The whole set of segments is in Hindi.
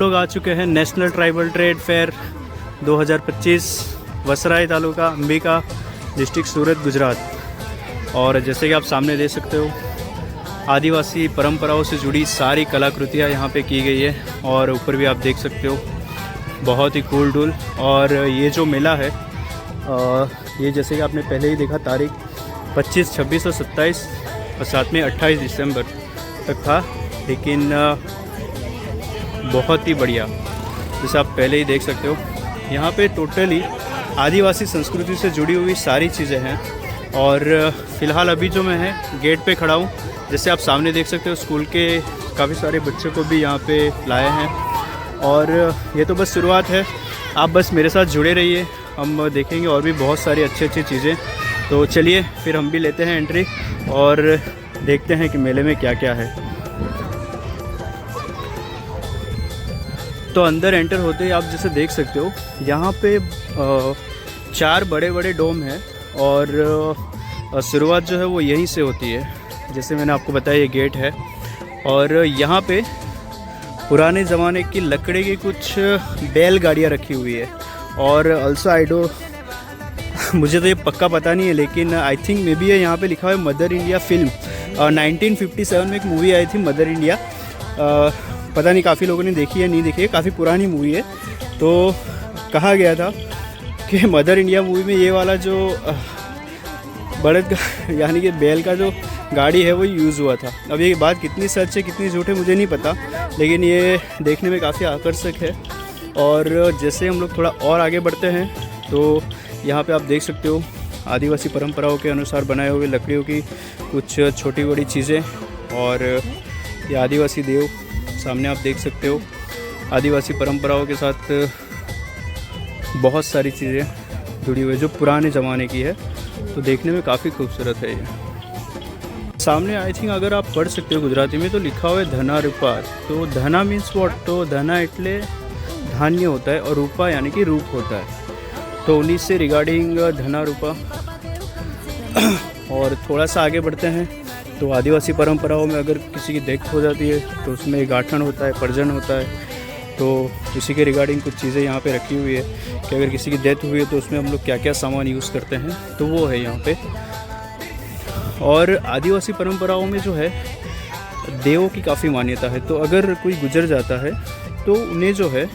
लोग आ चुके हैं national tribal trade fair 2025 Vasrai taluka Ambika district Surat Gujarat. और जैसे कि आप सामने देख सकते हो आदिवासी परंपराओं से जुड़ी सारी कलाकृतियाँ यहाँ पे की गई है। और ऊपर भी आप देख सकते हो बहुत ही कूल टूल। और ये जो मेला है ये जैसे कि आपने पहले ही देखा तारीख 25, 26 और 27 और साथ में 28 दिसंबर तक था, लेकिन बहुत ही बढ़िया जैसे आप पहले ही देख सकते हो यहाँ पे टोटली आदिवासी संस्कृति से जुड़ी हुई सारी चीज़ें हैं। और फ़िलहाल अभी जो मैं है गेट पे खड़ा हूँ, जैसे आप सामने देख सकते हो स्कूल के काफ़ी सारे बच्चों को भी यहाँ पे लाए हैं। और ये तो बस शुरुआत है, आप बस मेरे साथ जुड़े रहिए, हम देखेंगे और भी बहुत सारी अच्छी चीज़ें। तो चलिए फिर हम भी लेते हैं एंट्री और देखते हैं कि मेले में क्या क्या है। तो अंदर एंटर होते ही आप जैसे देख सकते हो यहाँ पे 4 बड़े बड़े डोम हैं और शुरुआत जो है वो यहीं से होती है। जैसे मैंने आपको बताया ये गेट है और यहाँ पे पुराने ज़माने की लकड़ी की कुछ बैलगाड़ियाँ रखी हुई है। और ऑल्सो आई डो मुझे तो ये पक्का पता नहीं है, लेकिन आई थिंक मे बी है यहाँ पे लिखा हुआ है मदर इंडिया फिल्म। 1957 में एक मूवी आई थी मदर इंडिया, पता नहीं काफ़ी लोगों ने देखी है नहीं देखी है, काफ़ी पुरानी मूवी है। तो कहा गया था कि मदर इंडिया मूवी में ये वाला जो बड़द यानी कि बैल का जो गाड़ी है वो यूज़ हुआ था। अब ये बात कितनी सच है कितनी झूठ है मुझे नहीं पता, लेकिन ये देखने में काफ़ी आकर्षक है। और जैसे हम लोग थोड़ा और आगे बढ़ते हैं तो यहाँ पे आप देख सकते हो आदिवासी परंपराओं के अनुसार बनाए हुए लकड़ियों की कुछ छोटी बड़ी चीज़ें। और ये आदिवासी देव सामने आप देख सकते हो, आदिवासी परंपराओं के साथ बहुत सारी चीज़ें जुड़ी हुई जो पुराने ज़माने की है, तो देखने में काफ़ी खूबसूरत है ये। सामने आई थिंक अगर आप पढ़ सकते हो गुजराती में तो लिखा हुआ है धना रूपा। तो धना मीन्स वॉट, तो धना एटले धान्य होता है और रूपा यानी कि रूप होता है, तो उन्हीं से रिगार्डिंग धना रूपा। और थोड़ा सा आगे बढ़ते हैं तो आदिवासी परंपराओं में अगर किसी की डेथ हो जाती है तो उसमें गाठन होता है, पर्जन होता है, तो उसी के रिगार्डिंग कुछ चीज़ें यहाँ पे रखी हुई है कि अगर किसी की डेथ हुई है तो उसमें हम लोग क्या क्या सामान यूज़ करते हैं, तो वो है यहाँ पे। और आदिवासी परंपराओं में जो है देवों की काफ़ी मान्यता है, तो अगर कोई गुजर जाता है तो उन्हें जो है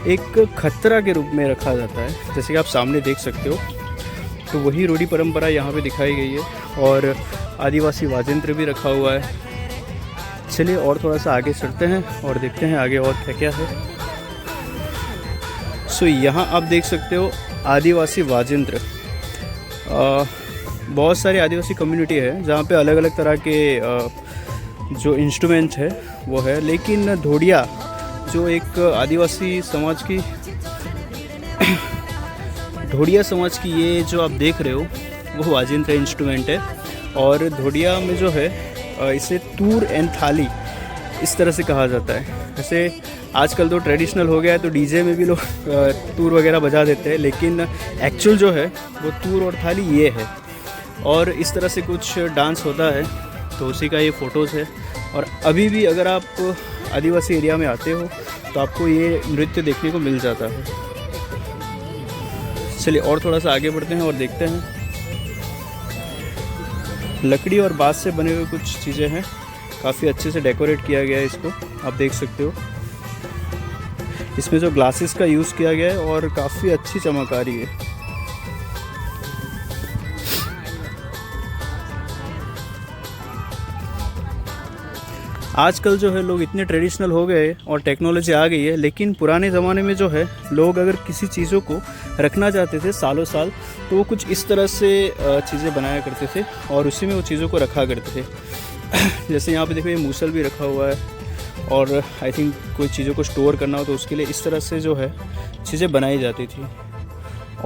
एक खतरा के रूप में रखा जाता है, जैसे कि आप सामने देख सकते हो। तो वही रूढ़ी परंपरा यहाँ पे दिखाई गई है और आदिवासी वाद्ययंत्र भी रखा हुआ है। चलिए और थोड़ा सा आगे चलते हैं और देखते हैं आगे और क्या क्या है। सो यहाँ आप देख सकते हो आदिवासी वाद्ययंत्र, बहुत सारी आदिवासी कम्युनिटी है जहाँ पे अलग अलग तरह के जो इंस्ट्रूमेंट है वो है, लेकिन ढोडिया जो एक आदिवासी समाज की ढोडिया समाज की ये जो आप देख रहे हो वो वाद्ययंत्र इंस्ट्रूमेंट है। और ढोडिया में जो है इसे तूर एंड थाली इस तरह से कहा जाता है। जैसे आजकल तो ट्रेडिशनल हो गया है तो डीजे में भी लोग तूर वगैरह बजा देते हैं, लेकिन एक्चुअल जो है वो तूर और थाली ये है। और इस तरह से कुछ डांस होता है, तो उसी का ये फ़ोटोज़ है। और अभी भी अगर आप आदिवासी एरिया में आते हो तो आपको ये नृत्य देखने को मिल जाता है। चलिए और थोड़ा सा आगे बढ़ते हैं और देखते हैं। लकड़ी और बाँस से बने हुए कुछ चीज़ें हैं, काफ़ी अच्छे से डेकोरेट किया गया है इसको, आप देख सकते हो। इसमें जो ग्लासेस का यूज़ किया गया है और काफ़ी अच्छी चमक आ रही है। आजकल जो है लोग इतने ट्रेडिशनल हो गए और टेक्नोलॉजी आ गई है, लेकिन पुराने ज़माने में जो है लोग अगर किसी चीज़ों को रखना चाहते थे सालों साल तो वो कुछ इस तरह से चीज़ें बनाया करते थे और उसी में वो चीज़ों को रखा करते थे। जैसे यहाँ पे देखो ये मूसल भी रखा हुआ है और आई थिंक कोई चीज़ों को स्टोर करना हो तो उसके लिए इस तरह से जो है चीज़ें बनाई जाती थी।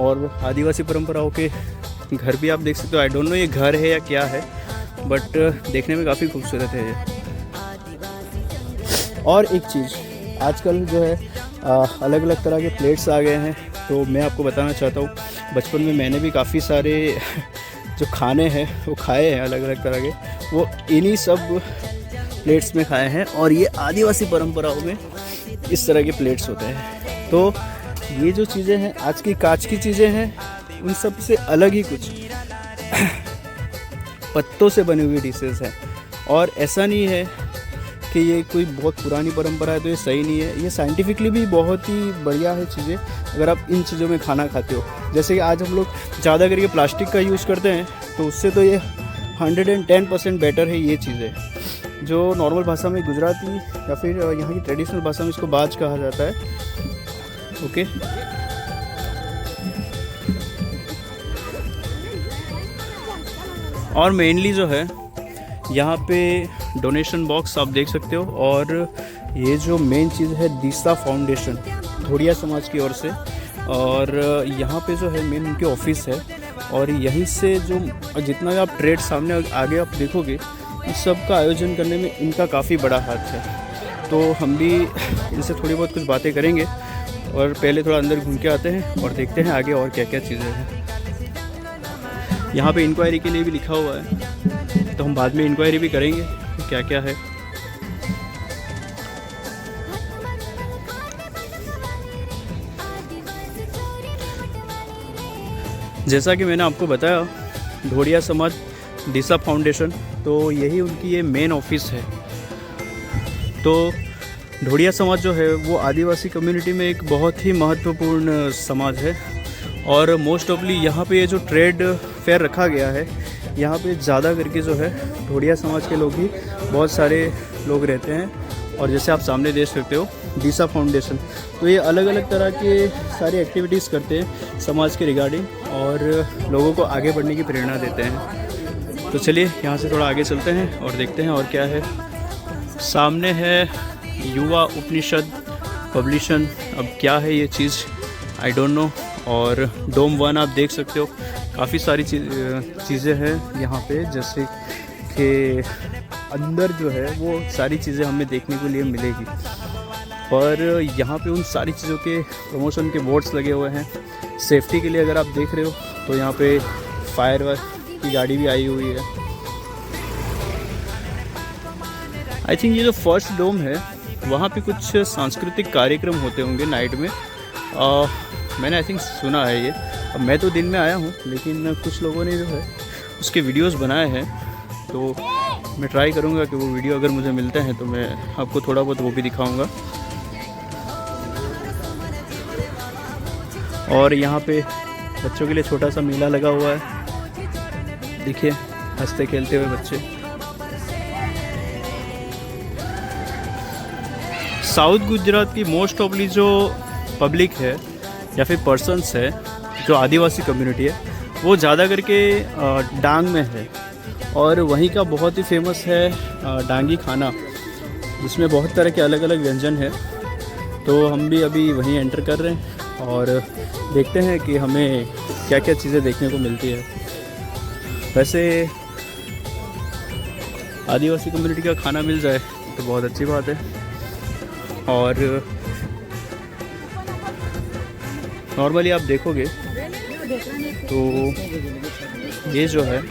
और आदिवासी परंपराओं के घर भी आप देख सकते हो, आई डोंट नो ये घर है या क्या है, बट देखने में काफ़ी खूबसूरत है ये। और एक चीज़ आजकल जो है अलग अलग तरह के प्लेट्स आ गए हैं, तो मैं आपको बताना चाहता हूँ बचपन में मैंने भी काफ़ी सारे जो खाने हैं वो खाए हैं अलग अलग तरह के, वो इन्हीं सब प्लेट्स में खाए हैं। और ये आदिवासी परंपराओं में इस तरह के प्लेट्स होते हैं। तो ये जो चीज़ें हैं आज की कांच की चीज़ें हैं, उन सब से अलग ही कुछ पत्तों से बनी हुई डिशेस हैं। और ऐसा नहीं है कि ये कोई बहुत पुरानी परंपरा है तो ये सही नहीं है, ये साइंटिफिकली भी बहुत ही बढ़िया है चीज़ें अगर आप इन चीज़ों में खाना खाते हो। जैसे कि आज हम लोग ज़्यादा करके प्लास्टिक का यूज़ करते हैं, तो उससे तो ये 110% बेटर है ये चीज़ें। जो नॉर्मल भाषा में गुजराती या फिर यहाँ की ट्रेडिशनल भाषा में इसको बाज कहा जाता है। ओके, और मेनली जो है यहाँ पे डोनेशन बॉक्स आप देख सकते हो। और ये जो मेन चीज़ है दिशा फाउंडेशन धोड़िया समाज की ओर से, और यहाँ पे जो है मेन उनके ऑफिस है। और यहीं से जो जितना भी आप ट्रेड सामने आगे आप देखोगे, इस सब का आयोजन करने में इनका काफ़ी बड़ा हाथ है। तो हम भी इनसे थोड़ी बहुत कुछ बातें करेंगे, और पहले थोड़ा अंदर घूम के आते हैं और देखते हैं आगे और क्या क्या चीज़ें हैं। यहाँ पे इंक्वायरी के लिए भी लिखा हुआ है, तो हम बाद में इंक्वायरी भी करेंगे कि क्या क्या है। जैसा कि मैंने आपको बताया, धोड़िया समाज दिशा फाउंडेशन, तो यही उनकी ये मेन ऑफिस है। तो धोड़िया समाज जो है वो आदिवासी कम्युनिटी में एक बहुत ही महत्वपूर्ण समाज है। और मोस्ट ऑफली यहाँ पे ये जो ट्रेड फेयर रखा गया है, यहाँ पे ज़्यादा करके जो है धोड़िया समाज के लोग ही बहुत सारे लोग रहते हैं। और जैसे आप सामने देख सकते हो दिशा फाउंडेशन, तो ये अलग अलग तरह के सारी एक्टिविटीज़ करते हैं समाज के रिगार्डिंग, और लोगों को आगे बढ़ने की प्रेरणा देते हैं। तो चलिए यहाँ से थोड़ा आगे चलते हैं और देखते हैं और क्या है। सामने है युवा उपनिषद पब्लिशन, अब क्या है ये चीज़ आई डोंट नो। और डोम 1 आप देख सकते हो, काफ़ी सारी चीज़ें हैं यहाँ पे, जैसे कि अंदर जो है वो सारी चीज़ें हमें देखने के लिए मिलेगी। पर यहाँ पे उन सारी चीज़ों के प्रमोशन के बोर्ड्स लगे हुए हैं। सेफ्टी के लिए अगर आप देख रहे हो तो यहाँ पे फायर की गाड़ी भी आई हुई है। आई थिंक ये जो फर्स्ट डोम है वहाँ पे कुछ सांस्कृतिक कार्यक्रम होते होंगे नाइट में, मैंने आई थिंक सुना है ये। अब मैं तो दिन में आया हूँ, लेकिन कुछ लोगों ने जो है उसके वीडियोस बनाए हैं, तो मैं ट्राई करूँगा कि वो वीडियो अगर मुझे मिलते हैं तो मैं आपको थोड़ा बहुत वो भी दिखाऊँगा। और यहाँ पे बच्चों के लिए छोटा सा मेला लगा हुआ है, देखिए हंसते खेलते हुए बच्चे। साउथ गुजरात की मोस्ट ऑफली जो पब्लिक है या फिर पर्सन्स है, जो आदिवासी कम्युनिटी है, वो ज़्यादा करके डांग में है। और वहीं का बहुत ही फेमस है डांगी खाना, जिसमें बहुत तरह के अलग अलग व्यंजन हैं। तो हम भी अभी वहीं एंटर कर रहे हैं और देखते हैं कि हमें क्या क्या चीज़ें देखने को मिलती है। वैसे आदिवासी कम्युनिटी का खाना मिल जाए तो बहुत अच्छी बात है। और नॉर्मली आप देखोगे तो ये जो है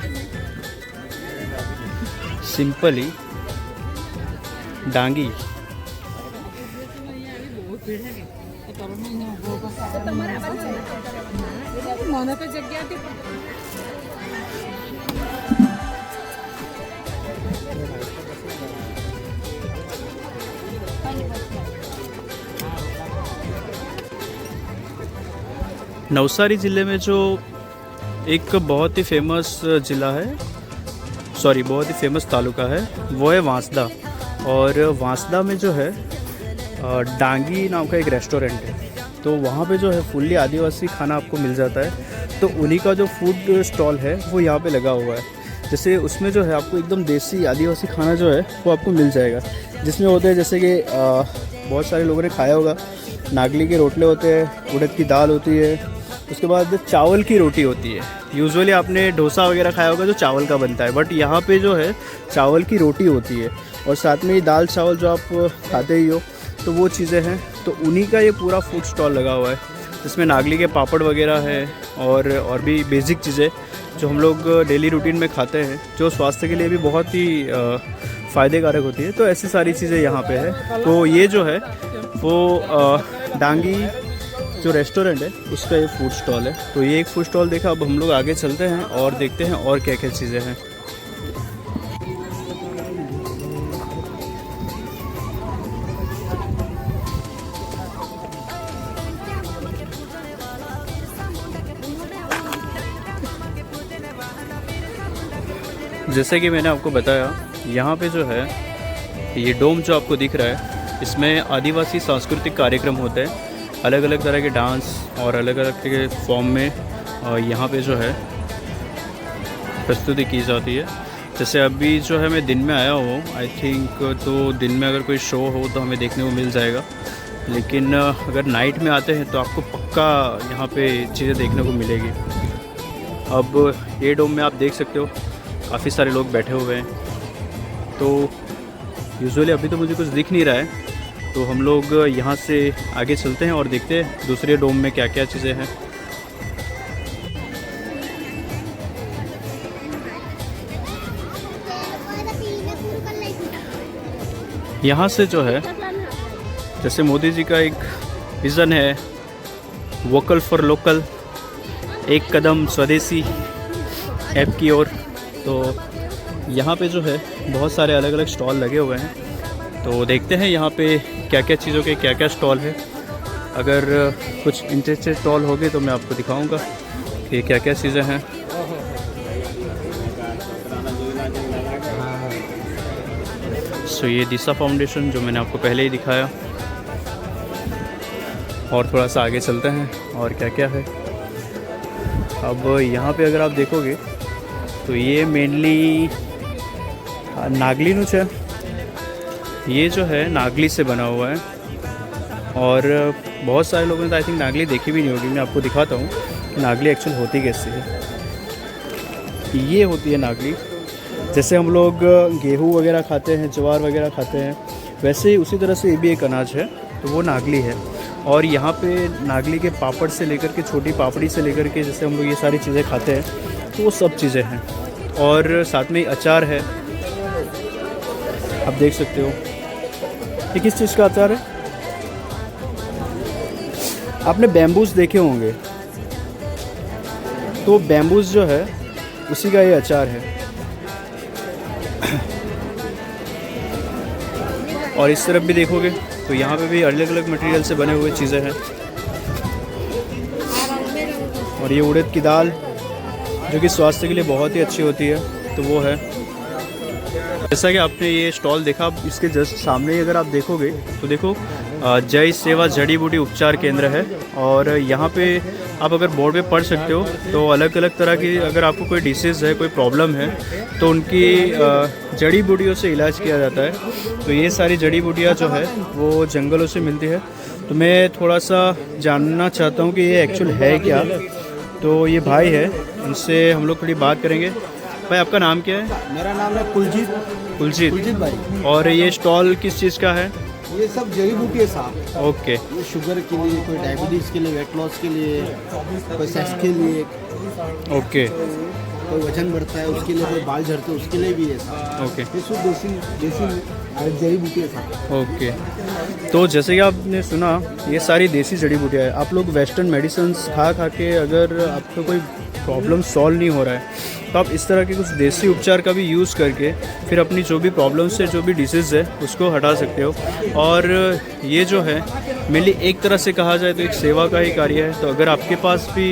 सिंपली डांगी नवसारी ज़िले में जो एक बहुत ही फेमस ज़िला है, बहुत ही फेमस तालुका है, वो है वांसदा। और वांसदा में जो है डांगी नाम का एक रेस्टोरेंट है, तो वहाँ पे जो है फुल्ली आदिवासी खाना आपको मिल जाता है। तो उन्हीं का जो फूड स्टॉल है वो यहाँ पे लगा हुआ है। जैसे उसमें जो है आपको एकदम देसी आदिवासी खाना जो है वो आपको मिल जाएगा, जिसमें होते हैं जैसे कि बहुत सारे लोगों ने खाया होगा, नागली के रोटले होते हैं, उड़द की दाल होती है, उसके बाद चावल की रोटी होती है। यूजुअली आपने डोसा वगैरह खाया होगा जो चावल का बनता है, बट यहाँ पे जो है चावल की रोटी होती है, और साथ में ही दाल चावल जो आप खाते ही हो, तो वो चीज़ें हैं। तो उन्हीं का ये पूरा फूड स्टॉल लगा हुआ है, जिसमें नागली के पापड़ वगैरह है और भी बेसिक चीज़ें जो हम लोग डेली रूटीन में खाते हैं, जो स्वास्थ्य के लिए भी बहुत ही फ़ायदे कारक होती है। तो ऐसी सारी चीज़ें यहाँ पे है। तो ये जो है वो डांगी जो रेस्टोरेंट है उसका ये फूड स्टॉल है। तो ये एक फूड स्टॉल देखा, अब हम लोग आगे चलते हैं और देखते हैं और क्या क्या चीज़ें हैं। जैसे कि मैंने आपको बताया, यहाँ पे जो है ये डोम जो आपको दिख रहा है, इसमें आदिवासी सांस्कृतिक कार्यक्रम होते हैं। अलग अलग तरह के डांस और अलग अलग के फॉर्म में यहाँ पे जो है प्रस्तुति की जाती है। जैसे अभी जो है मैं दिन में आया हूँ, आई थिंक तो दिन में अगर कोई शो हो तो हमें देखने को मिल जाएगा, लेकिन अगर नाइट में आते हैं तो आपको पक्का यहाँ पे चीज़ें देखने को मिलेगी। अब ये डोम में आप देख सकते हो काफ़ी सारे लोग बैठे हुए हैं। तो यूजुअली अभी तो मुझे कुछ दिख नहीं रहा है, तो हम लोग यहाँ से आगे चलते हैं और देखते हैं दूसरे डोम में क्या क्या चीज़ें हैं। यहाँ से जो है, जैसे मोदी जी का एक विज़न है वोकल फॉर लोकल, एक कदम स्वदेशी ऐप की ओर, तो यहाँ पे जो है बहुत सारे अलग अलग स्टॉल लगे हुए हैं। तो देखते हैं यहाँ पे क्या क्या चीज़ों के क्या क्या स्टॉल है। अगर कुछ इंटरेस्टेड स्टॉल होंगे तो मैं आपको दिखाऊंगा कि क्या क्या चीज़ें हैं। सो ये दिशा फाउंडेशन जो मैंने आपको पहले ही दिखाया, और थोड़ा सा आगे चलते हैं और क्या क्या है। अब यहाँ पे अगर आप देखोगे तो ये मेनली नागली नुच है। ये जो है नागली से बना हुआ है, और बहुत सारे लोगों ने तो आई थिंक नागली देखी भी नहीं होगी। मैं आपको दिखाता हूँ कि नागली एक्चुअल होती कैसे है। ये होती है नागली, जैसे हम लोग गेहूँ वगैरह खाते हैं, ज्वार वगैरह खाते हैं, वैसे ही उसी तरह से ये भी एक अनाज है, तो वो नागली है। और यहाँ पे नागली के पापड़ से लेकर के, छोटी पापड़ी से लेकर के, जैसे हम लोग ये सारी चीज़ें खाते हैं, तो वो सब चीज़ें हैं। और साथ में अचार है, आप देख सकते हो। ये किस चीज़ का अचार है? आपने बैम्बूस देखे होंगे, तो बैम्बूस जो है उसी का ये अचार है। और इस तरफ भी देखोगे तो यहाँ पे भी अलग अलग मटेरियल से बने हुए चीज़ें हैं। और ये उड़द की दाल जो कि स्वास्थ्य के लिए बहुत ही अच्छी होती है, तो वो है। जैसा कि आपने ये स्टॉल देखा, इसके जस्ट सामने ही अगर आप देखोगे तो देखो जय सेवा जड़ी बूटी उपचार केंद्र है। और यहाँ पे आप अगर बोर्ड पे पढ़ सकते हो तो अलग अलग तरह की, अगर आपको कोई डिसीज़ है, कोई प्रॉब्लम है, तो उनकी जड़ी बूटियों से इलाज किया जाता है। तो ये सारी जड़ी बूटियाँ जो है वो जंगलों से मिलती है। तो मैं थोड़ा सा जानना चाहता हूँ कि ये एक्चुअल है क्या। तो ये भाई है, उनसे हम लोग थोड़ी बात करेंगे। भाई आपका नाम क्या है? मेरा नाम है कुलजीत भाई। और ये स्टॉल किस चीज़ का है? ये सब जड़ी बूटी है साहब। ओके। ये शुगर के लिए, कोई डायबिटीज़ के लिए, वेट लॉस के लिए, कोई सेक्स के लिए, ओके, कोई वजन बढ़ता है उसके लिए, कोई बाल झड़ते हैं उसके लिए भी है साहब। ओके। ये सब देसी जड़ी बूटी है साहब। ओके। तो जैसे कि आपने सुना, ये सारी देसी जड़ी बूटियाँ है। आप लोग वेस्टर्न मेडिसिन खा के अगर आपको कोई प्रॉब्लम सॉल्व नहीं हो रहा है, तो आप इस तरह के कुछ देसी उपचार का भी यूज़ करके फिर अपनी जो भी प्रॉब्लम्स है, जो भी डिसीज़ है, उसको हटा सकते हो। और ये जो है मेनली एक तरह से कहा जाए तो एक सेवा का ही कार्य है। तो अगर आपके पास भी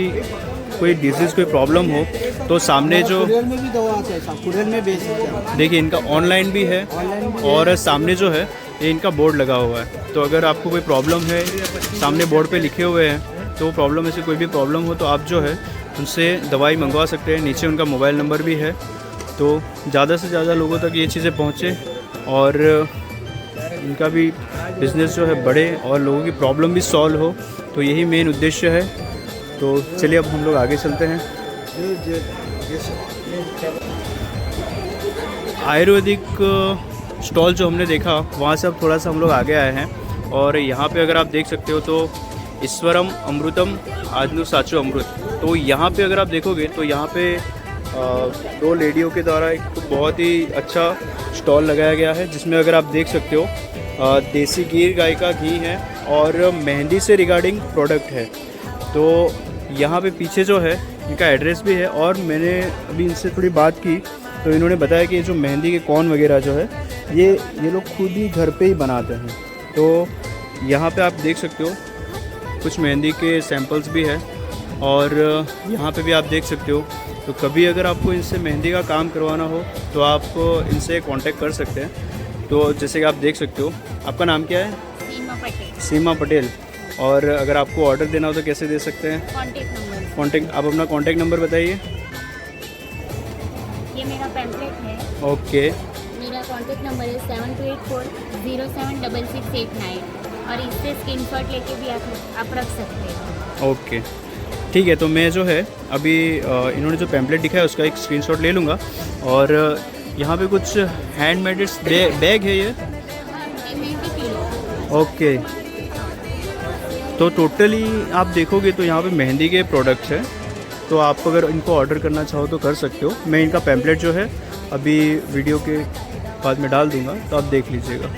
कोई डिजीज़, कोई प्रॉब्लम हो, तो सामने जो कुरियर में भी दवा आता है साहब, कुरियर में बेच सकते हैं। देखिए, इनका ऑनलाइन भी है, और सामने जो है ये इनका बोर्ड लगा हुआ है। तो अगर आपको कोई प्रॉब्लम है, सामने बोर्ड पे लिखे हुए हैं, तो वो प्रॉब्लम में से कोई भी प्रॉब्लम हो तो आप जो है उनसे दवाई मंगवा सकते हैं। नीचे उनका मोबाइल नंबर भी है, तो ज़्यादा से ज़्यादा लोगों तक ये चीज़ें पहुँचे और इनका भी बिज़नेस जो है बढ़े और लोगों की प्रॉब्लम भी सॉल्व हो। तो यही मेन उद्देश्य है। तो चलिए अब हम लोग आगे चलते हैं। आयुर्वेदिक स्टॉल जो हमने देखा, वहाँ से अब थोड़ा सा हम लोग आगे आए हैं। और यहाँ पे अगर आप देख सकते हो तो ईश्वरम अमृतम आजनु साचो अमृत। तो यहाँ पे अगर आप देखोगे तो यहाँ पे दो लेडियों के द्वारा एक बहुत ही अच्छा स्टॉल लगाया गया है, जिसमें अगर आप देख सकते हो देसी गिर गाय का घी है और मेहंदी से रिगार्डिंग प्रोडक्ट है। तो यहाँ पे पीछे जो है इनका एड्रेस भी है और मैंने अभी इनसे थोड़ी बात की तो इन्होंने बताया कि जो मेहंदी के कौन वगैरह जो है ये लोग खुद ही घर पे ही बनाते हैं। तो यहाँ पे आप देख सकते हो कुछ मेहंदी के सैंपल्स भी है और यहाँ पे भी आप देख सकते हो। तो कभी अगर आपको इनसे मेहंदी का काम करवाना हो तो आप इनसे कांटेक्ट कर सकते हैं। तो जैसे कि आप देख सकते हो, आपका नाम क्या है? सीमा पटेल। सीमा पटेल। और अगर आपको ऑर्डर देना हो तो कैसे दे सकते हैं? कॉन्टेक्ट आप अपना कॉन्टेक्ट नंबर बताइए। ये मेरा पैम्पलेट है। ओके। मेरा कॉन्टेक्ट नंबर है 7284076689 और इससे स्क्रीनशॉट लेके भी आप रख सकते हैं। ओके ठीक है। तो मैं जो है अभी इन्होंने जो पैम्पलेट दिखाया उसका एक स्क्रीनशॉट ले लूँगा। और यहाँ पे कुछ हैंडमेड बैग है ये। ओके। तो टोटली आप देखोगे तो यहाँ पे मेहंदी के प्रोडक्ट्स हैं। तो आप अगर इनको ऑर्डर करना चाहो तो कर सकते हो। मैं इनका पैम्पलेट जो है अभी वीडियो के बाद में डाल दूँगा तो आप देख लीजिएगा।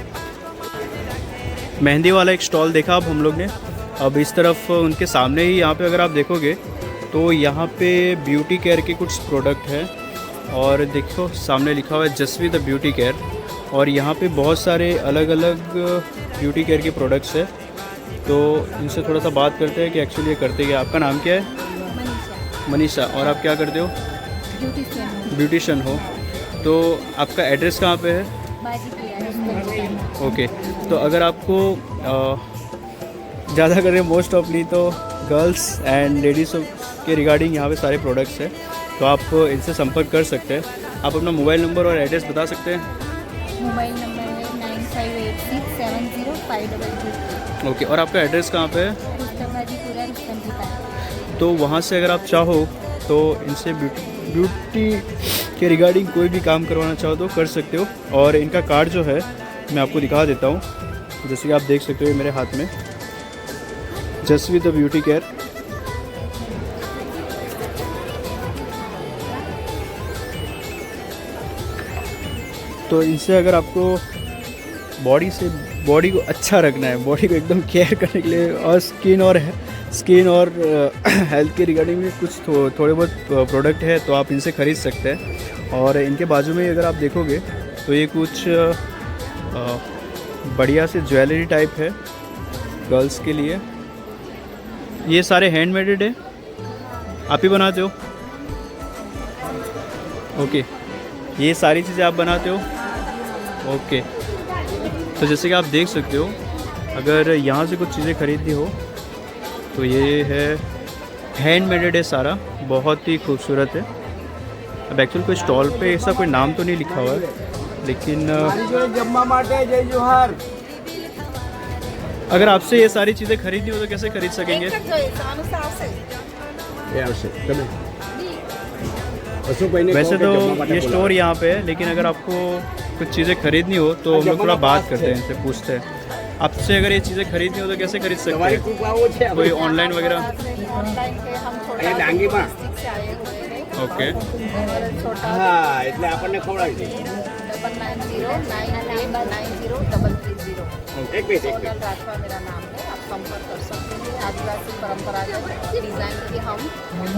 मेहंदी वाला एक स्टॉल देखा अब हम लोग ने। अब इस तरफ उनके सामने ही यहाँ पे अगर आप देखोगे तो यहाँ पे ब्यूटी केयर के कुछ प्रोडक्ट हैं और देखो सामने लिखा हुआ है जस्वी द ब्यूटी केयर। और यहाँ पे बहुत सारे अलग अलग ब्यूटी केयर के प्रोडक्ट्स हैं। तो इनसे थोड़ा सा बात करते हैं कि एक्चुअली ये करते क्या। आपका नाम क्या है? मनीषा। और आप क्या करते हो? ब्यूटिशियन हो। तो आपका एड्रेस कहाँ पे है? ओके। तो अगर आपको ज़्यादा करें मोस्ट ऑफली तो गर्ल्स एंड लेडीज़ के रिगार्डिंग यहाँ पे सारे प्रोडक्ट्स हैं। तो आप इनसे संपर्क कर सकते हैं। आप अपना मोबाइल नंबर और एड्रेस बता सकते हैं? मोबाइल नंबर है 9586705222। ओके। और आपका एड्रेस कहाँ पे है? रुस्तमहाजीपुरा रुस्तमपुरा। तो वहाँ से अगर आप चाहो तो इनसे ब्यूटी के रिगार्डिंग कोई भी काम करवाना चाहो तो कर सकते हो। और इनका कार्ड जो है मैं आपको दिखा देता हूँ। जैसे कि आप देख सकते हो मेरे हाथ में जस्वी द ब्यूटी केयर। तो इनसे अगर आपको बॉडी को अच्छा रखना है, बॉडी को एकदम केयर करने के लिए और स्किन और हेल्थ के रिगार्डिंग में कुछ थोड़े बहुत प्रोडक्ट है तो आप इनसे ख़रीद सकते हैं। और इनके बाजू में अगर आप देखोगे तो ये कुछ बढ़िया से ज्वेलरी टाइप है गर्ल्स के लिए। ये सारे हैंडमेडेड है, आप ही बनाते हो? ओके। ये सारी चीज़ें आप बनाते हो? ओके। तो जैसे कि आप देख सकते हो अगर यहाँ से कुछ चीज़ें खरीदनी हो तो ये है हैंडमेडेड है सारा, बहुत ही खूबसूरत है। अब एक्चुअली कोई स्टॉल पे ऐसा कोई नाम तो नहीं लिखा हुआ है, लेकिन अगर आपसे ये सारी चीज़ें खरीदनी हो तो कैसे खरीद सकेंगे? वैसे तो ये स्टोर यहाँ पे है, लेकिन अगर आपको कुछ चीज़ें खरीदनी हो तो हम लोग थोड़ा बात करते हैं, इनसे पूछते हैं आपसे अगर ये चीज़ें खरीदनी हो तो कैसे खरीद सकते हैं? कोई ऑनलाइन वगैरह? ओके। हाँ એટલે આપણને ખવડાવી દે 9909890330। એક મિનિટ राठवा मेरा नाम है, आप संपर्क कर सकते हैं। आदिवासी परंपरागत डिज़ाइन की हम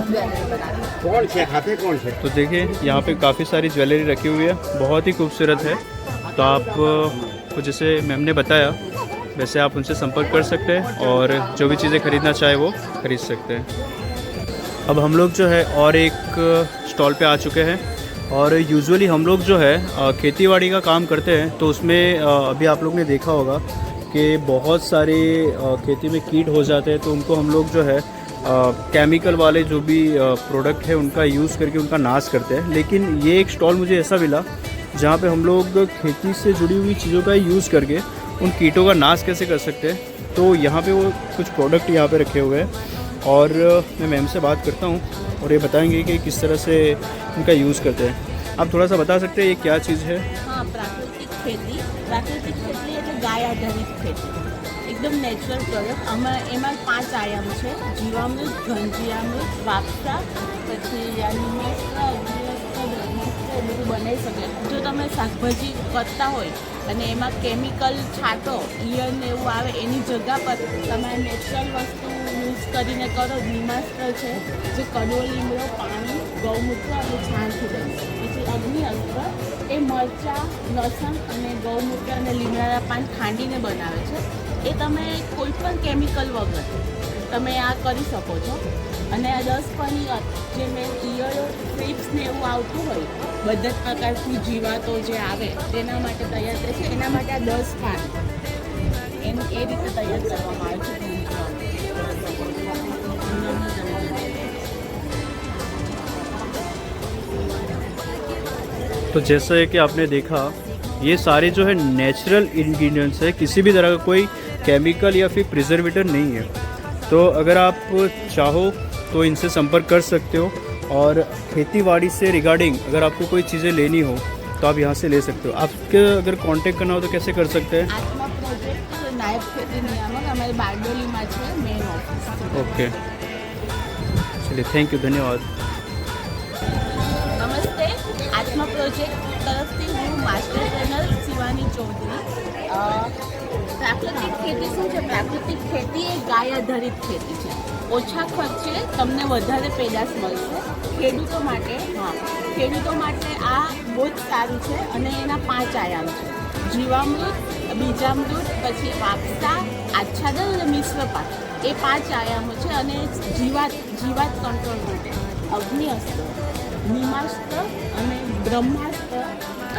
ज्वेलरी बनाते हैं। કોણ છે હાથે કોણ છે? तो देखिए यहाँ पे काफ़ी सारी ज्वेलरी रखी हुई है, बहुत ही खूबसूरत है। तो आप को जैसे मैम ने बताया वैसे आप उनसे संपर्क कर सकते हैं और जो भी चीज़ें ख़रीदना चाहे वो ख़रीद सकते हैं। अब हम लोग जो है और एक स्टॉल पे आ चुके हैं और यूजुअली हम लोग जो है खेतीबाड़ी का काम करते हैं। तो उसमें अभी आप लोग ने देखा होगा कि बहुत सारे खेती में कीट हो जाते हैं, तो उनको हम लोग जो है केमिकल वाले जो भी प्रोडक्ट है उनका यूज़ करके उनका नाश करते हैं। लेकिन ये एक स्टॉल मुझे ऐसा मिला जहाँ पे हम लोग खेती से जुड़ी हुई चीज़ों का यूज़ करके उन कीटों का नाश कैसे कर सकते हैं। तो यहाँ पे वो कुछ प्रोडक्ट यहाँ पे रखे हुए हैं और मैं मैम से बात करता हूँ और ये बताएंगे कि किस तरह से इनका यूज़ करते हैं। आप थोड़ा सा बता सकते हैं ये क्या चीज़ है? हाँ, प्राकृतिक खेती એટલે ગાય આધારિત ખેતી, એકદમ નેચરલ પ્રોડક્ટ। એમાં 5 આયામ છે: જીવામૃત, ઘનજીવામૃત, વાપસા, પછી યાનિમેસ્ટ્રા, એ બધું બનાવી શકે. જો તમે શાકભાજી કરતા હોય અને એમાં કેમિકલ છાંટો, ઈયળ ને એવું આવે, એની જગ્યા પર તમારે નેચરલ વસ્તુ યુઝ કરીને કરો. નિમાસ્ત્ર છે જે કડવો લીમડો, પાણી, ગૌમૂત્ર અને છાણથી બને. પછી અગ્નિ અસ્ત્ર એ મરચાં, લસણ અને ગૌમૂત્ર અને લીમડાના પાન ખાંડીને બનાવે છે. એ તમે કોઈ પણ કેમિકલ વગર તમે આ કરી શકો છો. અને આ 10 પાની જે મેં ઈયળો, ક્રિપ્સ ને એવું આવતું હોય, બધા જ પ્રકારની જીવાતો જે આવે તેના માટે તૈયાર થાય છે. એના માટે આ 10 પાન એમ એ રીતે તૈયાર કરવામાં આવે છે. तो जैसा है कि आपने देखा, ये सारे जो है नेचुरल इंग्रेडिएंट्स है, किसी भी तरह का कोई केमिकल या फिर प्रिजर्वेटिव नहीं है. तो अगर आप चाहो तो इनसे संपर्क कर सकते हो. और खेतीबाड़ी से रिगार्डिंग अगर आपको कोई चीज़ें लेनी हो तो आप यहाँ से ले सकते हो. आपके अगर कांटेक्ट करना हो तो कैसे कर सकते हैं? आत्मा प्रोजेक्ट नायब खेती नियामक हमारे बारडोलीમાં છે, મેન ઓફિસ. ओके, चलिए, थैंक यू, धन्यवाद. નમસ્તે, આત્મા પ્રોજેક્ટ તરફથી હું માસ્ટર ટ્રેનર શિવાની ચૌધરી. પ્રાકૃતિક ખેતી શું છે? પ્રાકૃતિક ખેતી એ ગાય આધારિત ખેતી છે. ઓછા ખર્ચે તમને વધારે પેદાશ મળશે. ખેડૂતો માટે આ બહુ જ સારું છે. અને એના 5 આયામ છે: જીવામૃત, બીજામૃત, પછી વાપસા, આચ્છાદન અને મિશ્ર પાક. એ 5 આયામો છે. અને જીવાત કંટ્રોલ માટે અગ્નિ અસ્ત્ર, નિમાસ્ત્ર અને બ્રહ્માસ્ત્ર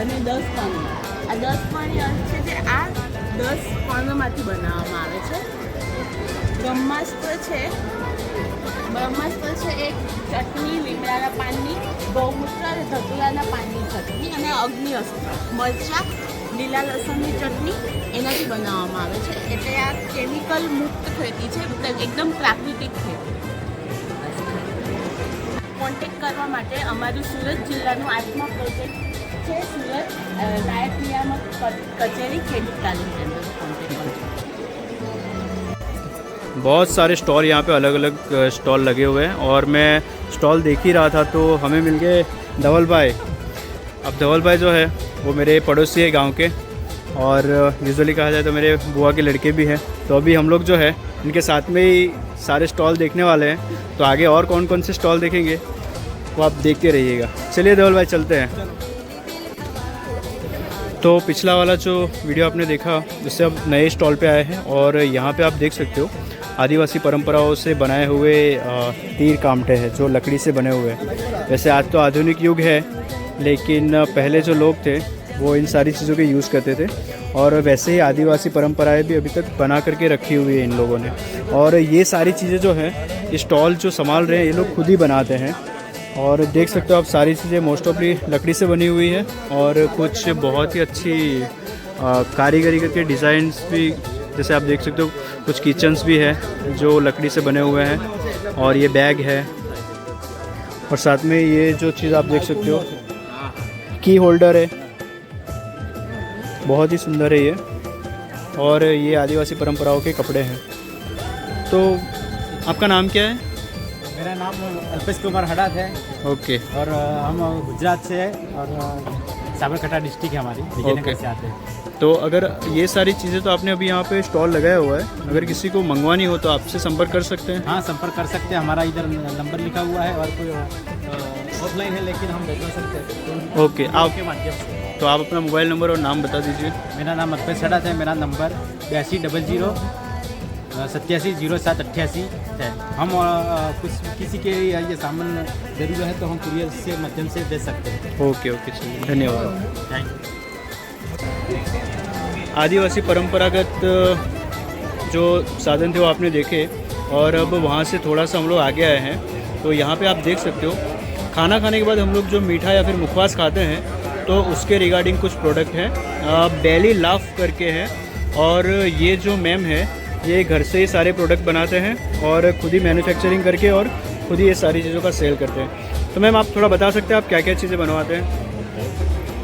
અને 10 પાણી. આ 10 પાણી છે જે આ 10 પાણીમાંથી બનાવવામાં આવે છે. બ્રહ્માસ્ત્ર છે એક ચટણી, લીમડાના પાનની, ગૌમૂત્ર અને ધતુરાના પાનની ચટણી. અને અગ્નિ અસ્ત્ર મરચાં, લીલા લસણની ચટણી એનાથી બનાવવામાં આવે છે. એટલે આ કેમિકલ મુક્ત ખેતી છે, એકદમ પ્રાકૃતિક ખેતી. કોન્ટેક્ટ કરવા માટે અમારું સુરત જિલ્લાનું આત્મા પ્રોજેક્ટ છે. સુરત નાયબ નિયામક કચેરી, ખેડૂત તાલીમ કેન્દ્ર. કોન્ટેક્ટ કરો. बहुत सारे स्टॉल यहाँ पे अलग अलग स्टॉल लगे हुए हैं और मैं स्टॉल देख ही रहा था तो हमें मिल गए धवल भाई. अब धवल भाई जो है वो मेरे पड़ोसी है गांव के, और यूजुअली कहा जाए तो मेरे बुआ के लड़के भी हैं. तो अभी हम लोग जो है इनके साथ में ही सारे स्टॉल देखने वाले हैं. तो आगे और कौन कौन से स्टॉल देखेंगे वो आप देखते रहिएगा. चलिए धवल भाई, चलते हैं. तो पिछला वाला जो वीडियो आपने देखा, उससे अब नए स्टॉल पे आए हैं और यहाँ पे आप देख सकते हो आदिवासी परंपराओं से बनाए हुए तीर कामटे हैं जो लकड़ी से बने हुए हैं. वैसे आज तो आधुनिक युग है, लेकिन पहले जो लोग थे वो इन सारी चीज़ों के यूज़ करते थे. और वैसे ही आदिवासी परंपराएं भी अभी तक बना करके रखी हुई है इन लोगों ने. और ये सारी चीज़ें जो हैं, ये स्टॉल जो संभाल रहे हैं, ये लोग खुद ही बनाते हैं. और देख सकते हो आप, सारी चीज़ें मोस्ट ऑफली लकड़ी से बनी हुई है. और कुछ बहुत ही अच्छी कारीगरी करके डिज़ाइंस भी, जैसे आप देख सकते हो कुछ किचन्स भी है जो लकड़ी से बने हुए हैं. और ये बैग है, और साथ में ये जो चीज़ आप देख सकते हो की होल्डर है, बहुत ही सुंदर है ये. और ये आदिवासी परंपराओं के कपड़े हैं. तो आपका नाम क्या है? मेरा नाम अल्पेश कुमार हड़ात है. ओके. और हम गुजरात से है और साबरकांठा डिस्ट्रिक्ट है हमारी, विजयनगर से आते हैं. तो अगर ये सारी चीज़ें तो आपने अभी यहाँ पे स्टॉल लगाया हुआ है, अगर किसी को मंगवानी हो तो आपसे संपर्क कर सकते हैं? हाँ, संपर्क कर सकते हैं. हमारा इधर नंबर लिखा हुआ है और कोई ऑफलाइन है लेकिन हम भेजवा सकते हैं. ओके, आप के माध्यम से. तो आप अपना मोबाइल नंबर और नाम बता दीजिए. मेरा नाम अल्पेश हड़ात है. मेरा नंबर 8200 870788 है. हम कुछ किसी के ये सामान ज़रूर है तो हम कुरियर से माध्यम से दे सकते हैं. ओके ओके, चलिए, धन्यवाद. Thank you. आदिवासी परंपरागत जो साधन थे वो आपने देखे, और अब वहाँ से थोड़ा सा हम लोग आगे आए हैं. तो यहाँ पे आप देख सकते हो, खाना खाने के बाद हम लोग जो मीठा या फिर मुखवास खाते हैं तो उसके रिगार्डिंग कुछ प्रोडक्ट हैं. बेली लाफ करके हैं, और ये जो मैम है ये घर से ही सारे प्रोडक्ट बनाते हैं और खुद ही मैन्युफैक्चरिंग करके और खुद ही ये सारी चीज़ों का सेल करते हैं. तो मैम आप थोड़ा बता सकते हैं आप क्या क्या चीज़ें बनवाते हैं?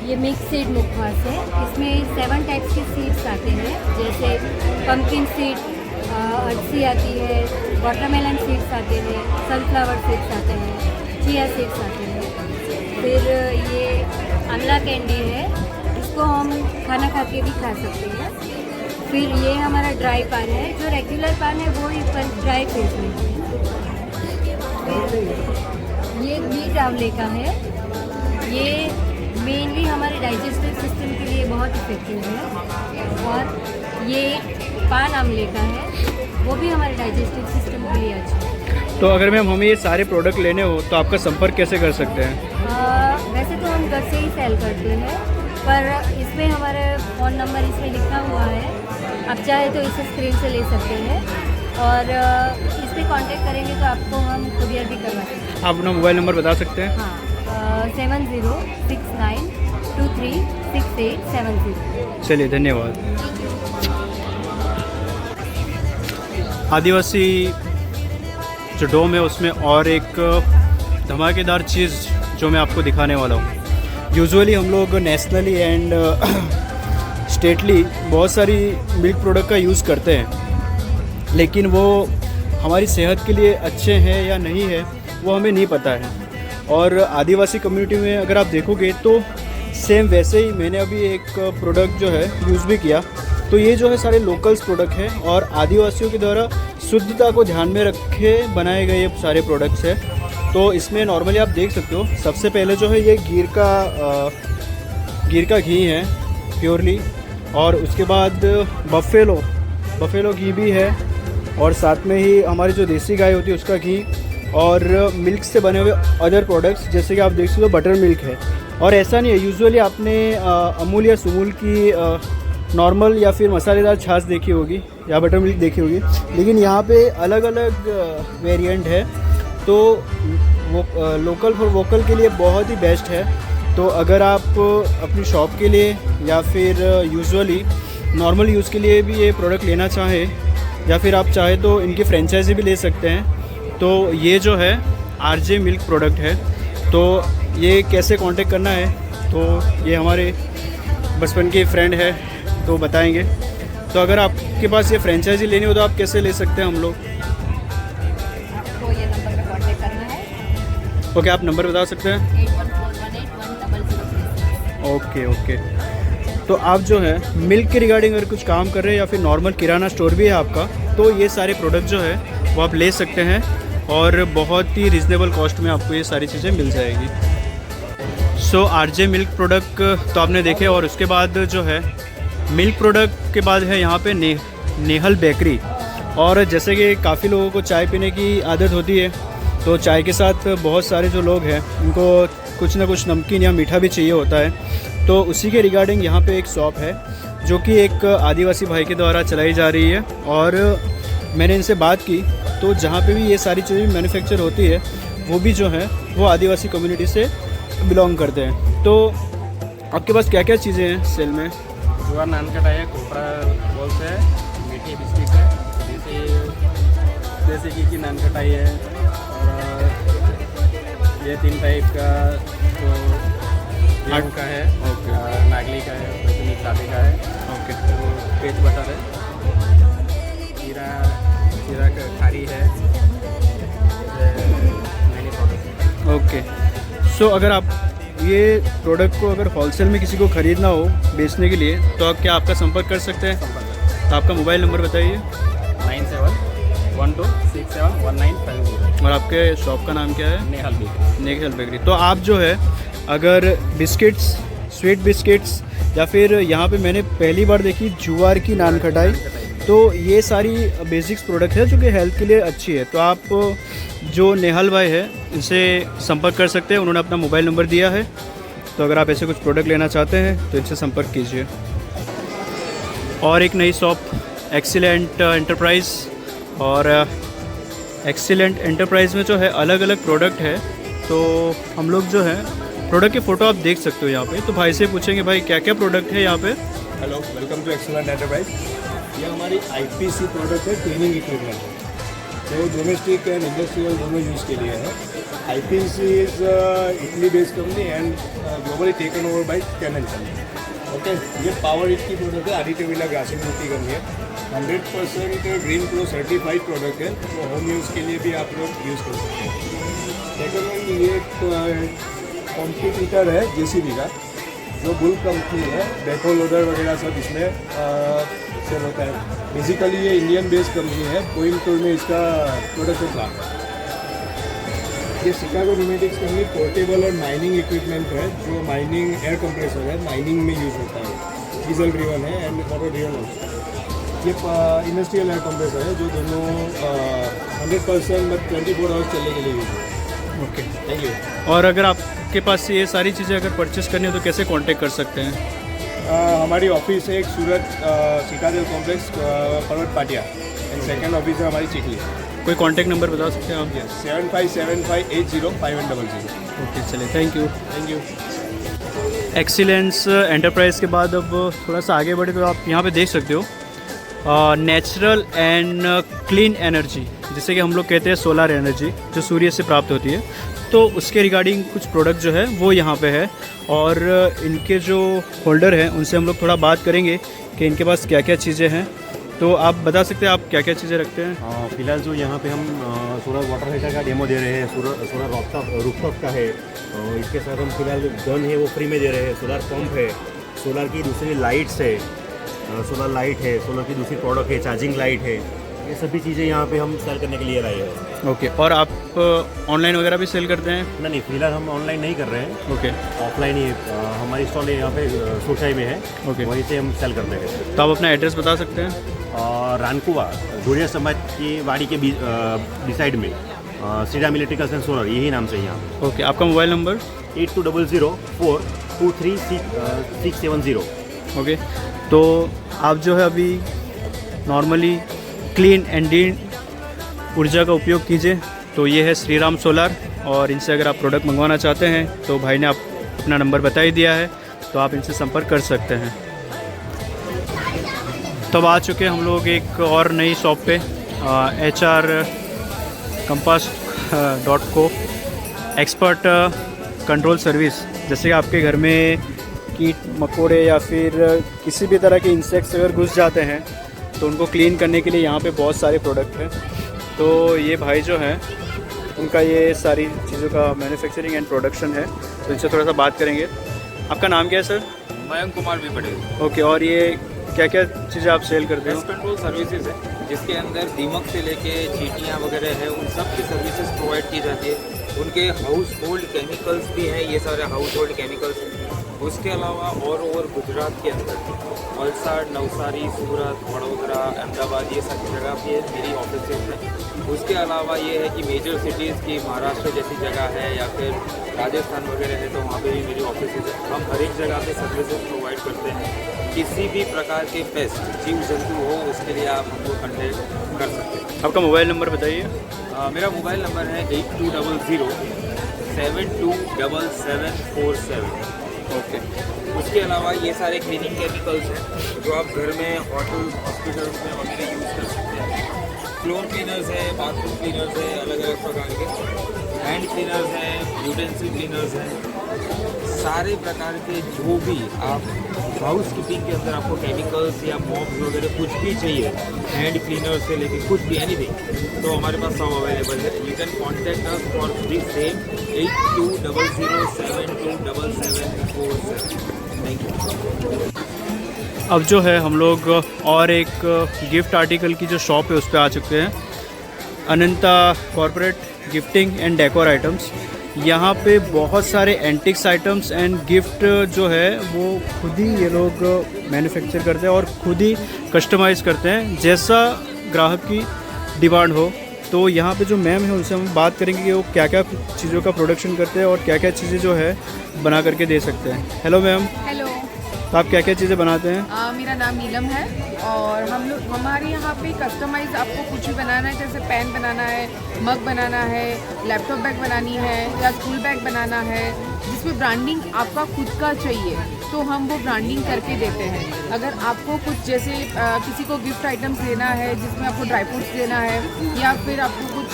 ये मिक्स सीड मुखवास है. इसमें 7 टाइप्स के सीड्स आते हैं, जैसे पम्पकिन सीड, अर्सी आती है, वाटरमेलन सीड्स आते हैं, सनफ्लावर सीड्स आते हैं, चिया सीड्स आते हैं. फिर ये आंवला कैंडी है, इसको हम खाना खा के भी खा सकते हैं। फिर ये हमारा ड्राई पान है, जो रेगुलर पान है वो ही पर ड्राई फेस में है। ये मीट आंवले का है, ये मेनली हमारे डाइजेस्टिव सिस्टम के लिए बहुत इफेक्टिव है। और ये पान आंवले का है, वो भी हमारे डाइजेस्टिव सिस्टम के लिए अच्छा है। तो अगर मैम हमें ये सारे प्रोडक्ट लेने हो तो आपका संपर्क कैसे कर सकते हैं? वैसे तो हम घर से ही सेल करते हैं, पर इसमें हमारा फ़ोन नंबर इसमें लिखा हुआ है, आप चाहे तो इसे स्क्रीन से ले सकते हैं। और इस पर कॉन्टेक्ट करेंगे तो आपको हम कुरियर भी करवा सकते हैं। आप अपना मोबाइल नंबर बता सकते हैं? हाँ, 7069236870। चलिए, धन्यवाद। आदिवासी जो डोम है उसमें और एक धमाकेदार चीज़ जो मैं आपको दिखाने वाला हूँ। यूजुअली हम लोग नेशनली एंड स्टेटली बहुत सारी मिल्क प्रोडक्ट का यूज़ करते हैं, लेकिन वो हमारी सेहत के लिए अच्छे हैं या नहीं है वो हमें नहीं पता है। और आदिवासी कम्युनिटी में अगर आप देखोगे तो सेम वैसे ही मैंने अभी एक प्रोडक्ट जो है यूज़ भी किया। तो ये जो है सारे लोकल्स प्रोडक्ट हैं और आदिवासियों के द्वारा शुद्धता को ध्यान में रखे बनाए गए ये सारे प्रोडक्ट्स हैं। तो इसमें नॉर्मली आप देख सकते हो, सबसे पहले जो है ये गीर का घी है प्योरली, और उसके बाद बफेलो घी भी है, और साथ में ही हमारी जो देसी गाय होती है उसका घी, और मिल्क से बने हुए अदर प्रोडक्ट्स जैसे कि आप देख सकते हो बटर मिल्क है। और ऐसा नहीं है, यूजुअली आपने अमूल या सुमूल की नॉर्मल या फिर मसालेदार छाछ देखी होगी या बटर मिल्क देखी होगी, लेकिन यहाँ पे अलग अलग वेरिएंट है। तो वो लोकल फॉर वोकल के लिए बहुत ही बेस्ट है। तो अगर आप अपनी शॉप के लिए या फिर यूजुअली नॉर्मल यूज़ के लिए भी ये प्रोडक्ट लेना चाहें, या फिर आप चाहे तो इनकी फ्रेंचाइजी भी ले सकते हैं। तो ये जो है आरजे मिल्क प्रोडक्ट है। तो ये कैसे कांटेक्ट करना है, तो ये हमारे बचपन के फ्रेंड है तो बताएंगे। तो अगर आपके पास ये फ्रेंचाइजी लेनी हो तो आप कैसे ले सकते हैं हम लोग? आपको ये नंबर पे कांटेक्ट करना है। ओके, आप नंबर बता सकते हैं? 8141810036। ओके। तो आप जो है मिल्क के रिगार्डिंग अगर कुछ काम कर रहे हैं या फिर नॉर्मल किराना स्टोर भी है आपका, तो ये सारे प्रोडक्ट जो है वो आप ले सकते हैं और बहुत ही रिजनेबल कॉस्ट में आपको ये सारी चीज़ें मिल जाएगी। सो आरजे मिल्क प्रोडक्ट तो आपने देखे, और उसके बाद जो है मिल्क प्रोडक्ट के बाद है यहाँ पे नेहल बेकरी। और जैसे कि काफ़ी लोगों को चाय पीने की आदत होती है, तो चाय के साथ बहुत सारे जो लोग हैं उनको कुछ ना कुछ नमकीन या मीठा भी चाहिए होता है। तो उसी के रिगार्डिंग यहाँ पे एक शॉप है जो कि एक आदिवासी भाई के द्वारा चलाई जा रही है, और मैंने इनसे बात की तो जहाँ पे भी ये सारी चीज़ें मैन्युफैक्चर होती है वो भी जो है वो आदिवासी कम्युनिटी से बिलोंग करते हैं। तो आपके पास क्या क्या चीज़ें हैं सेल में? जुआर नान कटाई है, कोपरा बॉल्स है, मीठी बिस्किट है, देसी घी की नान कटाई है, और ये 3 टाइप का तो गेहूं का है, नागली का है, शादी का है, ओके। तो पेज बटर है, जीरा का खारी है, ओके। सो अगर आप ये प्रोडक्ट को अगर होलसेल में किसी को ख़रीदना हो बेचने के लिए, तो आप क्या आपका संपर्क कर सकते हैं? तो आपका मोबाइल नंबर बताइए। 9712671950। और आपके शॉप का नाम क्या है? नेहल बेकरी। तो आप जो है अगर बिस्किट्स, स्वीट बिस्किट्स, या फिर यहाँ पे मैंने पहली बार देखी जुआर की नान खटाई, तो ये सारी बेसिक्स प्रोडक्ट है जो कि हेल्थ के लिए अच्छी है। तो आप जो नेहल भाई है इनसे संपर्क कर सकते हैं, उन्होंने अपना मोबाइल नंबर दिया है। तो अगर आप ऐसे कुछ प्रोडक्ट लेना चाहते हैं तो इनसे संपर्क कीजिए। और एक नई शॉप एक्सीलेंट एंटरप्राइज़, और एक्सीलेंट एंटरप्राइज़ में जो है अलग अलग प्रोडक्ट है। तो हम लोग जो है प्रोडक्ट की फ़ोटो आप देख सकते हो यहाँ पे। तो भाई से पूछेंगे भाई क्या क्या प्रोडक्ट है यहाँ पे। Hello, welcome to excellent enterprise. ये हमारी आईपीसी प्रोडक्ट है, ट्रेनिंग इक्विपमेंट है, जो डोमेस्टिक एंड इंडस्ट्रियल दोनों यूज़ के लिए है। IPC is Italy based company and globally taken over by Canon company. Okay, ये पावर हिट की प्रोडक्ट है, आदित्य बिरला ग्रासिम की कंपनी है। 100% ग्रीन प्रो सर्टिफाइड प्रोडक्ट है, तो होम यूज़ के लिए भी आप लोग यूज़ कर सकते हैं। सेकेंड वन, ये एक कॉम्पिटिटर है जेसीबी का, जो बुल कंपनी है, बैको लोडर वगैरह सब इसमें सेल होता है। बेसिकली ये इंडियन बेस्ड कंपनी है, कोयम्बटूर में इसका प्रोडक्शन प्लांट है। ये शिकागो न्यूमेटिक्स कंपनी पोर्टेबल और माइनिंग इक्विपमेंट है, जो माइनिंग एयर कंप्रेसर है, माइनिंग में यूज़ होता है। डीजल ड्रिवन है एंड मोटर ड्रिवन ऑल्सो। ये इंडस्ट्रियल एयर कंप्रेसर है जो दोनों 100% बट 24 आवर्स चलने के लिए यूज़ है। Okay, thank you. और अगर आपके पास से ये सारी चीज़ें अगर परचेस करनी हो तो कैसे कांटेक्ट कर सकते हैं? हमारी ऑफिस है एक सूरत सिकादेल कॉम्प्लेक्स पर्वत पाटिया एंड सेकेंड ऑफिस है हमारी चिखली। कोई कांटेक्ट नंबर बता सकते हैं आप? 7575805100। ओके, चलिए, thank you. Thank you. Excellence enterprise के बाद अब थोड़ा सा आगे बढ़े तो आप यहाँ पे देख सकते हो नेचुरल एंड क्लीन एनर्जी, जिसे कि हम लोग कहते हैं सोलर एनर्जी, जो सूर्य से प्राप्त होती है। तो उसके रिगार्डिंग कुछ प्रोडक्ट जो है वो यहाँ पे है, और इनके जो होल्डर हैं उनसे हम लोग थोड़ा बात करेंगे कि इनके पास क्या क्या चीज़ें हैं। तो आप बता सकते हैं आप क्या क्या चीज़ें रखते हैं? फिलहाल जो यहाँ पे हम सोलर वाटर हीटर का डेमो दे रहे हैं, सोलर रूफटॉप का है। इसके साथ हम फिलहाल गन है वो फ्री में दे रहे हैं, सोलर पंप है, सोलर की दूसरी लाइट्स है, सोलर लाइट है, सोलर की दूसरी प्रोडक्ट है, चार्जिंग लाइट है। ये सभी चीज़ें यहाँ पे हम सेल करने के लिए लाए हैं। ओके, और आप ऑनलाइन वगैरह भी सेल करते हैं? नहीं, फिलहाल हम ऑनलाइन नहीं कर रहे हैं। ओके, ऑफलाइन ही हमारी स्टॉल यहाँ पे सोचाई में है। ओके, वहीं से हम सेल करते हैं। तो आप अपना एड्रेस बता सकते हैं? रानकुवा जोड़िया समाज की वाड़ी के बिसाइड में श्रीराम इलेक्ट्रिकल्स एंड सोलर, यही नाम से यहाँ। ओके, आपका मोबाइल नंबर? 8200423670। ओके, तो आप जो है अभी नॉर्मली क्लीन एंड ग्रीन ऊर्जा का उपयोग कीजिए। तो ये है श्रीराम सोलर, और इनसे अगर आप प्रोडक्ट मंगवाना चाहते हैं तो भाई ने आप अपना नंबर बता ही दिया है, तो आप इनसे संपर्क कर सकते हैं। तब आ चुके हम लोग एक और नई शॉप पे, hrcompass.co एक्सपर्ट कंट्रोल सर्विस। जैसे कि आपके घर में कीट मकोड़े या फिर किसी भी तरह के इंसेक्ट्स अगर घुस जाते हैं तो उनको क्लीन करने के लिए यहाँ पे बहुत सारे प्रोडक्ट हैं। तो ये भाई जो हैं उनका ये सारी चीज़ों का मैन्युफैक्चरिंग एंड प्रोडक्शन है, तो इनसे थोड़ा सा बात करेंगे। आपका नाम क्या है सर? मयंक कुमार भी पटेल। ओके, और ये क्या क्या चीज़ें आप सेल करते हो? पेस्ट कंट्रोल सर्विसेज है, जिसके अंदर दीमक से लेके चींटियाँ वगैरह है, उन सब की सर्विसेज प्रोवाइड की जाती है। उनके हाउस होल्ड केमिकल्स भी हैं, ये सारे हाउस होल्ड केमिकल्स। उसके अलावा और गुजरात के अंदर वलसाड़, नवसारी, सूरत, वडोदरा, अहमदाबाद, ये सब जगह पे मेरी ऑफिसेज हैं। उसके अलावा ये है कि मेजर सिटीज़ की महाराष्ट्र जैसी जगह है या फिर राजस्थान वगैरह है, तो वहाँ पे भी मेरी ऑफिसेज है। हम हर एक जगह पे सर्विसेज प्रोवाइड करते हैं। किसी भी प्रकार के पेस्ट, जीव जंतु हो, उसके लिए आप हमको कॉन्टेक्ट कर सकते हैं। आपका मोबाइल नंबर बताइए। मेरा मोबाइल नंबर है 8200727747। ओके, उसके अलावा ये सारे क्लीनिंग केमिकल्स हैं जो आप घर में, होटल, हॉस्पिटल्स में वगैरह यूज़ कर सकते हैं। फ्लोर क्लीनर्स है, बाथरूम क्लीनर्स है, अलग अलग प्रकार के हैंड क्लीनर्स हैं, यूटेंसिल क्लीनर्स हैं। सारे प्रकार के जो भी आप हाउस कीपिंग के अंदर आपको केमिकल्स या मॉप्स वगैरह कुछ भी चाहिए, हैंड क्लीनर से लेके कुछ भी एनीथिंग, तो हमारे पास सब अवेलेबल है। You can contact us for this same 8200727747। Thank you. अब जो है हम लोग और एक गिफ्ट आर्टिकल की जो शॉप है उस पर आ चुके हैं, Ananta corporate gifting and decor items. यहाँ पे बहुत सारे एंटिक्स आइटम्स एंड गिफ्ट जो है वो खुद ही ये लोग मैन्युफैक्चर करते हैं और खुद ही कस्टमाइज़ करते हैं, जैसा ग्राहक की डिमांड हो। तो यहाँ पे जो मैम है उनसे हम बात करेंगे कि वो क्या क्या चीज़ों का प्रोडक्शन करते हैं और क्या क्या चीज़ें जो है बना करके दे सकते हैं। Hello ma'am. हेलो। तो आप क्या क्या चीज़ें बनाते हैं? मेरा नाम नीलम है और हमारे यहाँ पे कस्टमाइज़ आपको कुछ भी बनाना है, जैसे पेन बनाना है, मग बनाना है, लैपटॉप बैग बनानी है या स्कूल बैग बनाना है, जिसमें ब्रांडिंग आपका खुद का चाहिए तो हम वो ब्रांडिंग करके देते हैं। अगर आपको कुछ जैसे किसी को गिफ्ट आइटम्स देना है जिसमें आपको ड्राई फ्रूट्स देना है या फिर आपको कुछ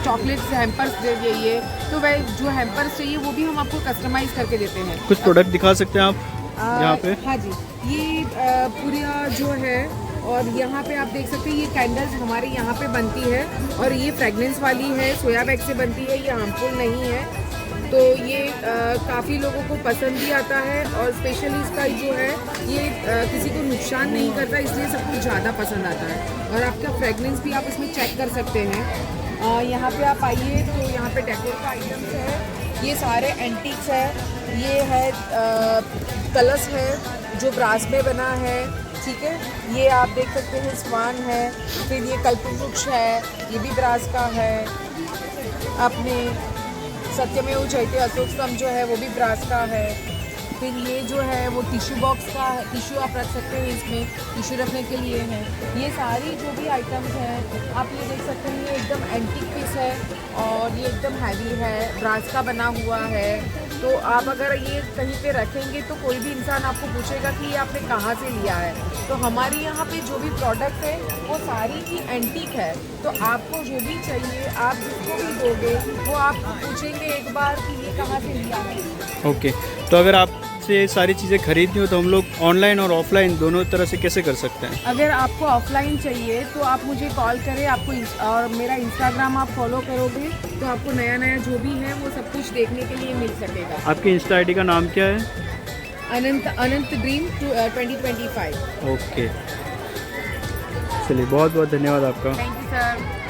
चॉकलेट्स हैम्पर्स दे चाहिए, तो वह जो हैम्पर्स चाहिए वो भी हम आपको कस्टमाइज़ करके देते हैं। कुछ प्रोडक्ट दिखा सकते हैं आप यहाँ पे? हाँ जी, ये पूरा जो है, और यहाँ पे आप देख सकते हैं ये कैंडल्स हमारे यहाँ पे बनती है और ये फ्रेगनेंस वाली है, सोया बैग से बनती है, ये हार्मफुल नहीं है। तो ये काफ़ी लोगों को पसंद भी आता है और स्पेशली इसका जो है ये किसी को नुकसान नहीं करता, इसलिए सबको ज़्यादा पसंद आता है। और आपका फ्रेगनेंस भी आप इसमें चेक कर सकते हैं। यहाँ पे आप आइए तो यहाँ पे डेकोर का आइटम्स है, ये सारे एंटीक्स है। ये है कलश है जो ब्रास में बना है, ठीक है। ये आप देख सकते हैं स्वान है, फिर ये कल्पवृक्ष है, ये भी ब्रास का है। अपने सत्यमेव जयते अशोक स्तंभ जो है वो भी ब्रास का है। फिर ये जो है वो टिश्यू बॉक्स का है, टिश्यू आप रख सकते हैं इसमें, टिश्यू रखने के लिए है। ये सारी जो भी आइटम्स हैं आप ये देख सकते हैं, ये एकदम एंटीक पीस है और ये एकदम हैवी है, ब्रास का बना हुआ है। तो आप अगर ये कहीं पे रखेंगे तो कोई भी इंसान आपको पूछेगा कि ये आपने कहाँ से लिया है। तो हमारे यहाँ पे जो भी प्रोडक्ट है वो सारी ही एंटीक है, तो आपको जो भी चाहिए आप जिसको भी दोगे वो आप पूछेंगे एक बार कि ये कहाँ से लिया है। ओके, तो अगर आपसे ये सारी चीज़ें खरीदनी हो तो हम लोग ऑनलाइन और ऑफलाइन दोनों तरह से कैसे कर सकते हैं? अगर आपको ऑफलाइन चाहिए तो आप मुझे कॉल करें, आपको और मेरा इंस्टाग्राम आप फॉलो करोगे तो आपको नया नया जो भी है वो सब कुछ देखने के लिए मिल सकेगा। आपकी इंस्टा आईडी का नाम क्या है? अनंत ड्रीम 2025। ओके, चलिए बहुत बहुत धन्यवाद आपका। Thank you sir.